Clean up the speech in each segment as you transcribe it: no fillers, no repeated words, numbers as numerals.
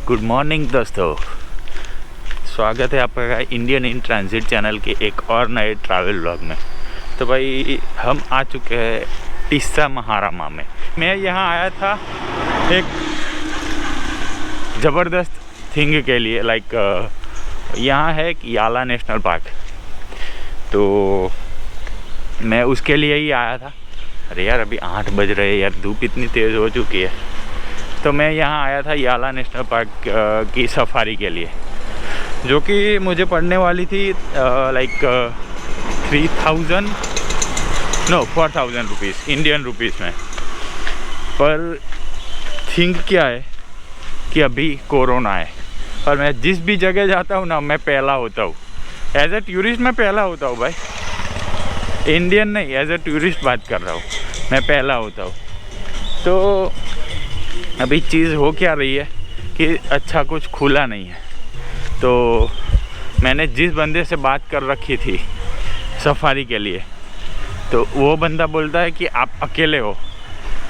Good morning दोस्तों, स्वागत है आपका इंडियन इन ट्रांजिट चैनल के एक और नए ट्रैवल व्लॉग में। तो भाई हम आ चुके हैं टिस्सा महारामा में। मैं यहाँ आया था एक ज़बरदस्त थिंग के लिए, लाइक यहाँ है एक याला नेशनल पार्क, तो मैं उसके लिए ही आया था। अरे यार अभी 8 बज रहे हैं यार, धूप इतनी तेज़ हो चुकी है। तो मैं यहाँ आया था याला नेशनल पार्क की सफारी के लिए, जो कि मुझे पड़ने वाली थी लाइक 4,000 रुपीज़ इंडियन रुपीज़ में। पर थिंग क्या है कि अभी कोरोना है और मैं जिस भी जगह जाता हूँ ना, मैं पहला होता हूँ। एज ए टूरिस्ट मैं पहला होता हूँ भाई, इंडियन नहीं, एज ए टूरिस्ट बात कर रहा हूँ, मैं पहला होता हूँ। तो अभी चीज़ हो क्या रही है कि अच्छा कुछ खुला नहीं है। तो मैंने जिस बंदे से बात कर रखी थी सफारी के लिए, तो वो बंदा बोलता है कि आप अकेले हो,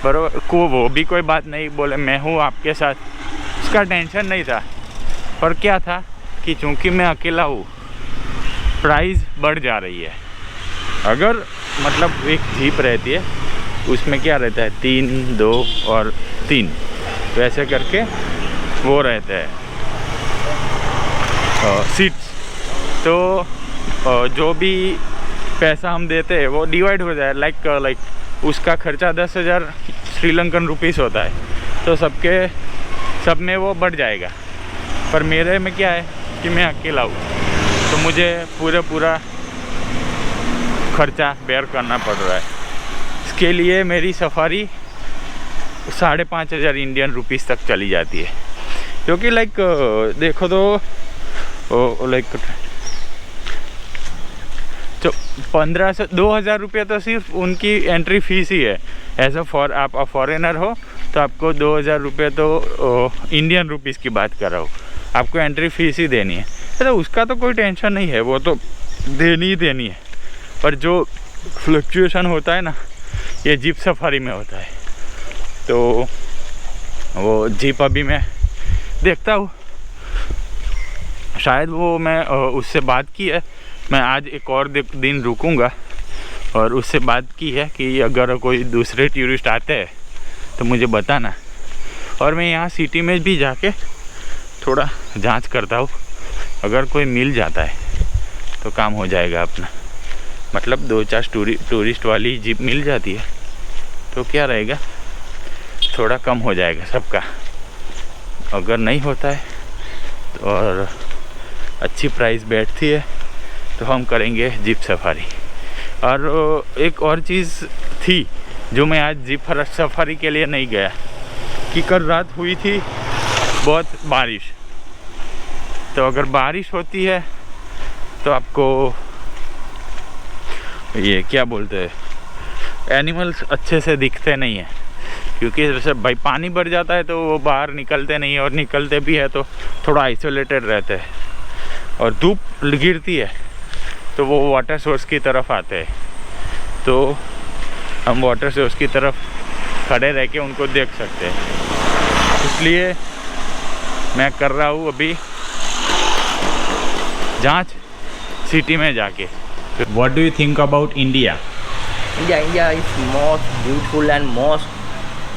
पर वो भी कोई बात नहीं बोले, मैं हूँ आपके साथ। उसका टेंशन नहीं था, पर क्या था कि चूँकि मैं अकेला हूँ, प्राइस बढ़ जा रही है। अगर मतलब एक जीप रहती है, उसमें क्या रहता है 3, 2 और 3 वैसे करके वो रहते हैं सीट्स। तो जो भी पैसा हम देते हैं वो डिवाइड हो जाए, लाइक उसका खर्चा 10,000 श्रीलंकन रुपीस होता है, तो सब में वो बढ़ जाएगा। पर मेरे में क्या है कि मैं अकेला हूँ, तो मुझे पूरा खर्चा बेयर करना पड़ रहा है। इसके लिए मेरी सफारी 5,500 इंडियन रुपीस तक चली जाती है, क्योंकि लाइक देखो तो लाइक 2,000 रुपये तो सिर्फ उनकी एंट्री फीस ही है। एज आप फॉरेनर हो तो आपको 2,000 रुपये तो इंडियन रुपीस की बात कर रहा हूँ, आपको एंट्री फीस ही देनी है। तो उसका तो कोई टेंशन नहीं है, वो तो देनी ही देनी है। पर जो फ्लक्चुएशन होता है ना, ये जीप सफारी में होता है। तो वो जीप अभी मैं देखता हूँ, शायद वो मैं उससे बात की है, मैं आज एक और दिन रुकूंगा और उससे बात की है कि अगर कोई दूसरे टूरिस्ट आते हैं तो मुझे बताना। और मैं यहाँ सिटी में भी जाके थोड़ा जांच करता हूँ, अगर कोई मिल जाता है तो काम हो जाएगा अपना। मतलब 2-4 टूरिस्ट वाली जीप मिल जाती है तो क्या रहेगा, थोड़ा कम हो जाएगा सबका। अगर नहीं होता है तो और अच्छी प्राइस बैठती है तो हम करेंगे जीप सफारी। और एक और चीज़ थी जो मैं आज जीप सफारी के लिए नहीं गया, कि कल रात हुई थी बहुत बारिश। तो अगर बारिश होती है तो आपको ये क्या बोलते हैं, एनिमल्स अच्छे से दिखते नहीं हैं, क्योंकि जैसे भाई पानी भर जाता है तो वो बाहर निकलते नहीं है, और निकलते भी है तो थोड़ा आइसोलेटेड रहते हैं। और धूप गिरती है तो वो वाटर सोर्स की तरफ आते हैं, तो हम वाटर सोर्स की तरफ खड़े रह के उनको देख सकते हैं। इसलिए मैं कर रहा हूँ अभी जांच सिटी में जाके। What do you think about India? India is most beautiful and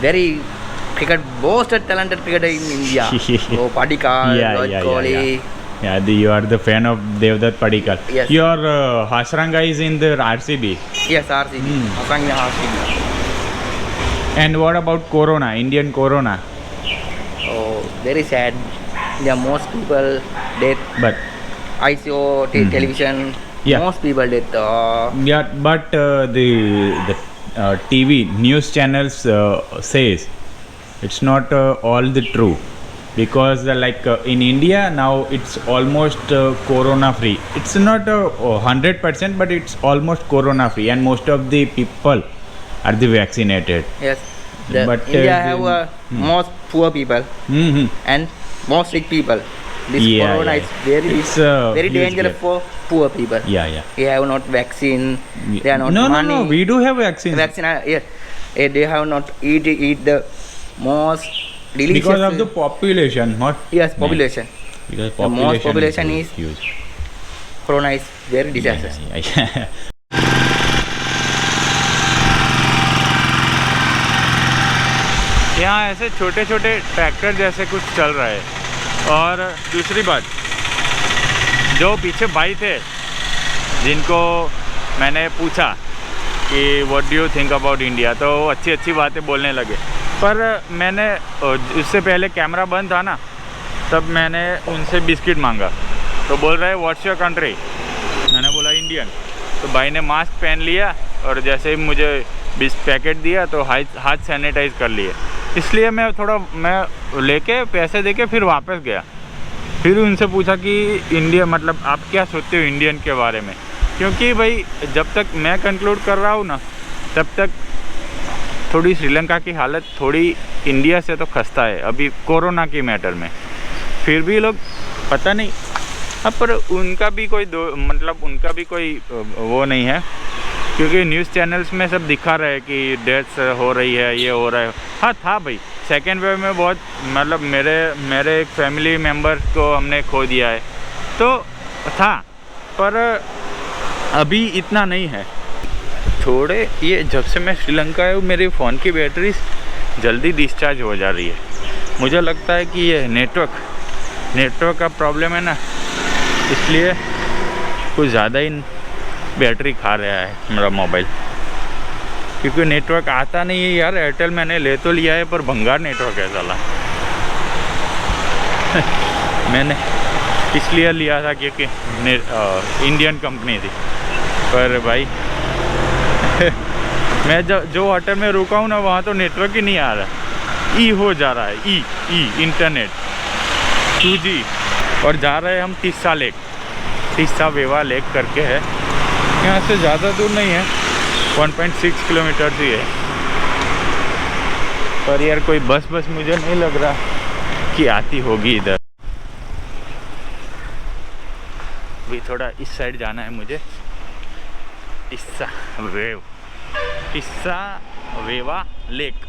very most talented cricketer in India. So Padikkal, Rohit Kohli. Yeah, you are the fan of Devdutt Padikkal. Yes. Your Hasranga is in the RCB. Yes, RCB. Hasranga RCB. And what about Corona, Indian Corona? Oh, very sad. There are most people dead. But I saw television. Yeah. Most people dead. Yeah, but the TV news channels says it's not all the true, because in India now it's almost corona free. It's not 100%, but it's almost corona free, and most of the people are the vaccinated. Yes. But India have most poor people and most rich people. This corona is very dangerous for poor people. Yeah. They have not vaccine. They are not money. We do have vaccines. Vaccine, yes. They have not eat the most delicious. Because of the population, not yes, population. because The most population is huge. Corona is very disastrous. Yeah. यहाँ ऐसे छोटे छोटे tractor जैसे कुछ चल रहा है। और दूसरी बात, जो पीछे भाई थे जिनको मैंने पूछा कि what do you think about India, तो अच्छी अच्छी बातें बोलने लगे। पर मैंने उससे पहले कैमरा बंद था ना, तब मैंने उनसे बिस्किट मांगा, तो बोल रहे व्हाट्स योर कंट्री। मैंने बोला इंडियन। तो भाई ने मास्क पहन लिया और जैसे ही मुझे पैकेट दिया तो हाथ सैनिटाइज कर लिए। इसलिए मैं लेके पैसे देके फिर वापस गया। फिर उनसे पूछा कि इंडिया मतलब आप क्या सोचते हो इंडियन के बारे में, क्योंकि भाई जब तक मैं कंक्लूड कर रहा हूँ ना, तब तक थोड़ी श्रीलंका की हालत थोड़ी इंडिया से तो खस्ता है अभी कोरोना की मैटर में। फिर भी लोग पता नहीं, अब पर उनका भी कोई उनका भी कोई वो नहीं है, क्योंकि न्यूज़ चैनल्स में सब दिखा रहे हैं कि डेथ्स हो रही है, ये हो रहा है। हाँ था भाई, सेकेंड वेव में बहुत मतलब मेरे एक फैमिली मेम्बर को हमने खो दिया है, तो था, पर अभी इतना नहीं है। थोड़े ये जब से मैं श्रीलंका आया हूँ मेरे फ़ोन की बैटरी जल्दी डिस्चार्ज हो जा रही है। मुझे लगता है कि ये नेटवर्क का प्रॉब्लम है ना, इसलिए कुछ ज़्यादा ही बैटरी खा रहा है मेरा मोबाइल, क्योंकि नेटवर्क आता नहीं है यार। एयरटेल मैंने ले तो लिया है पर भंगार नेटवर्क है साला। मैंने इसलिए लिया था क्योंकि इंडियन कंपनी थी, पर भाई मैं जो होटल में रुका हूँ ना, वहाँ तो नेटवर्क ही नहीं आ रहा, ई हो जा रहा है, ई इंटरनेट 2G। और जा रहे हैं हम तीस्सा वेवा लेक करके है, यहाँ से ज़्यादा दूर नहीं है, 1.6 किलोमीटर ही है। पर यार कोई बस मुझे नहीं लग रहा कि आती होगी इधर। भी थोड़ा इस साइड जाना है मुझे, तीस्सा वेवा लेक।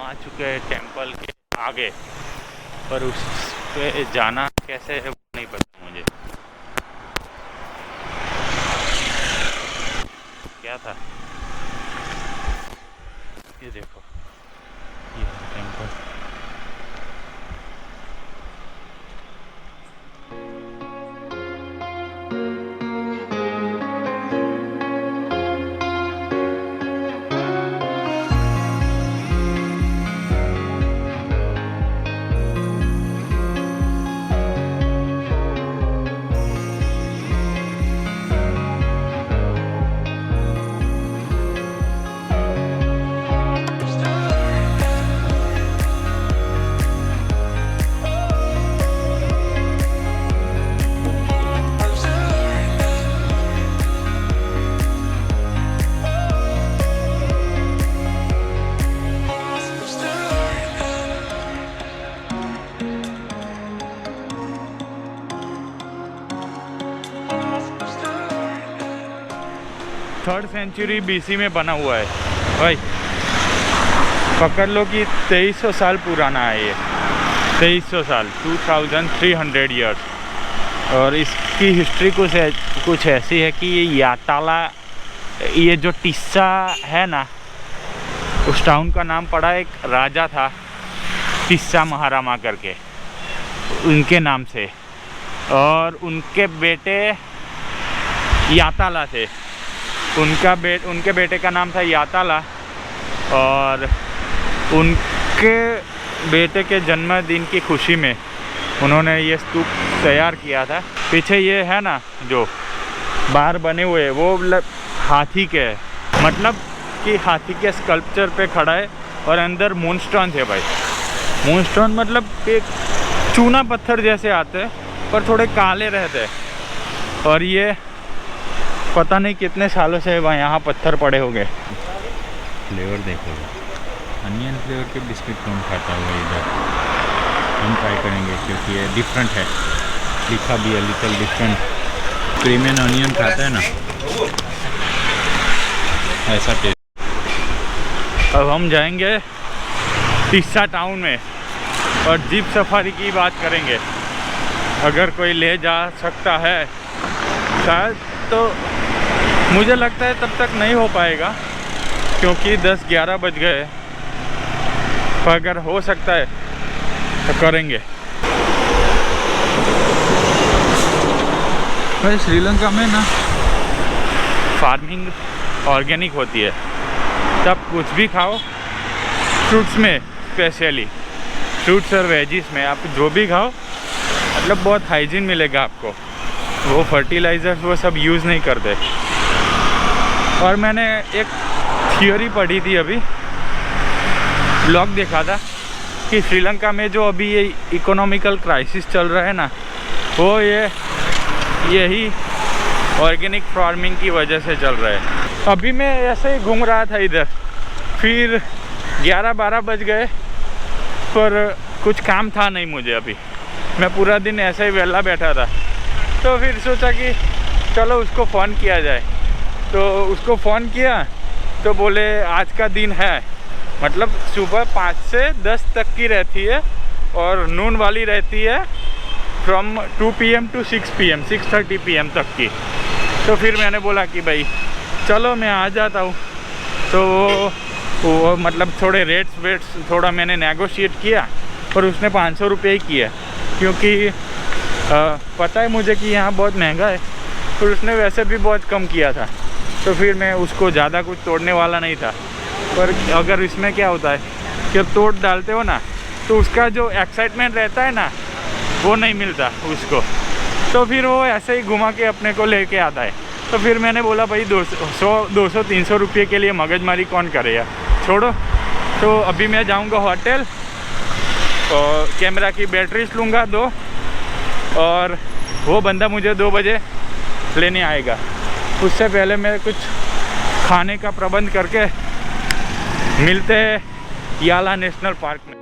आ चुके हैं टेंपल के आगे, पर उस पे जाना कैसे है वो नहीं पता मुझे। क्या था ये देखो, ये टेंपल। 3rd सेंचुरी BC में बना हुआ है भाई। पकड़ लो कि 2300 साल पुराना है ये, 2300 साल, 2300 ईयर्स। और इसकी हिस्ट्री कुछ ऐसी है कि ये याताला, ये जो टिस्सा है ना, उस टाउन का नाम पड़ा एक राजा था टिस्सा महारामा करके, उनके नाम से। और उनके बेटे याताला थे, उनके बेटे का नाम था याताला। और उनके बेटे के जन्मदिन की खुशी में उन्होंने ये स्तूप तैयार किया था। पीछे ये है ना जो बार बने हुए, वो हाथी के है, मतलब कि हाथी के स्कल्पचर पे खड़ा है। और अंदर मूनस्टोन थे भाई। मूनस्टोन मतलब एक चूना पत्थर जैसे आते हैं पर थोड़े काले रहते हैं। और ये पता नहीं कितने सालों से यहाँ पत्थर पड़े हो गए। फ्लेवर देखो, अनियन फ्लेवर के बिस्किट कौन खाता होगा इधर, हम ट्राई करेंगे क्योंकि ये डिफरेंट है, लिखा भी है little different. Cream and onion खाता है ना, ऐसा टेस्ट। अब हम जाएंगे टिस्सा टाउन में और जीप सफारी की बात करेंगे। अगर कोई ले जा सकता है शायद, तो मुझे लगता है तब तक नहीं हो पाएगा क्योंकि 10-11 बज गए। पर अगर हो सकता है तो करेंगे। भाई श्रीलंका में ना फार्मिंग ऑर्गेनिक होती है, तब कुछ भी खाओ, फ्रूट्स में स्पेशली फ्रूट्स और वेजिस में आप जो भी खाओ, मतलब बहुत हाइजीन मिलेगा आपको। वो फर्टिलाइज़र्स वो सब यूज़ नहीं करते। और मैंने एक थियोरी पढ़ी थी, अभी ब्लॉग देखा था कि श्रीलंका में जो अभी ये इकोनॉमिकल क्राइसिस चल रहा है ना, वो यही ऑर्गेनिक फार्मिंग की वजह से चल रहा है। अभी मैं ऐसे ही घूम रहा था इधर, फिर 11-12 बज गए पर कुछ काम था नहीं मुझे। अभी मैं पूरा दिन ऐसे ही वेला बैठा था, तो फिर सोचा कि चलो उसको फ़ोन किया जाए। तो उसको फ़ोन किया तो बोले आज का दिन है, मतलब सुबह 5 से 10 तक की रहती है और नून वाली रहती है from 2 PM to 6 PM 6:30 PM तक की। तो फिर मैंने बोला कि भाई चलो मैं आ जाता हूँ। तो वो मतलब थोड़े रेट्स थोड़ा मैंने नेगोशिएट किया और उसने 500 रुपये ही किया, क्योंकि पता है मुझे कि यहाँ बहुत महंगा है। और उसने वैसे भी बहुत कम किया था, तो फिर मैं उसको ज़्यादा कुछ तोड़ने वाला नहीं था। पर अगर इसमें क्या होता है कि अब तोड़ डालते हो ना, तो उसका जो एक्साइटमेंट रहता है ना, वो नहीं मिलता उसको। तो फिर वो ऐसे ही घुमा के अपने को लेके आता है। तो फिर मैंने बोला भाई 200-300 रुपये के लिए मगजमारी कौन करेगा, छोड़ो। तो अभी मैं जाऊंगा होटल और कैमरा की बैटरीज लूँगा 2, और वो बंदा मुझे 2 बजे लेने आएगा। उससे पहले मैं कुछ खाने का प्रबंध करके मिलते हैं याला नेशनल पार्क में।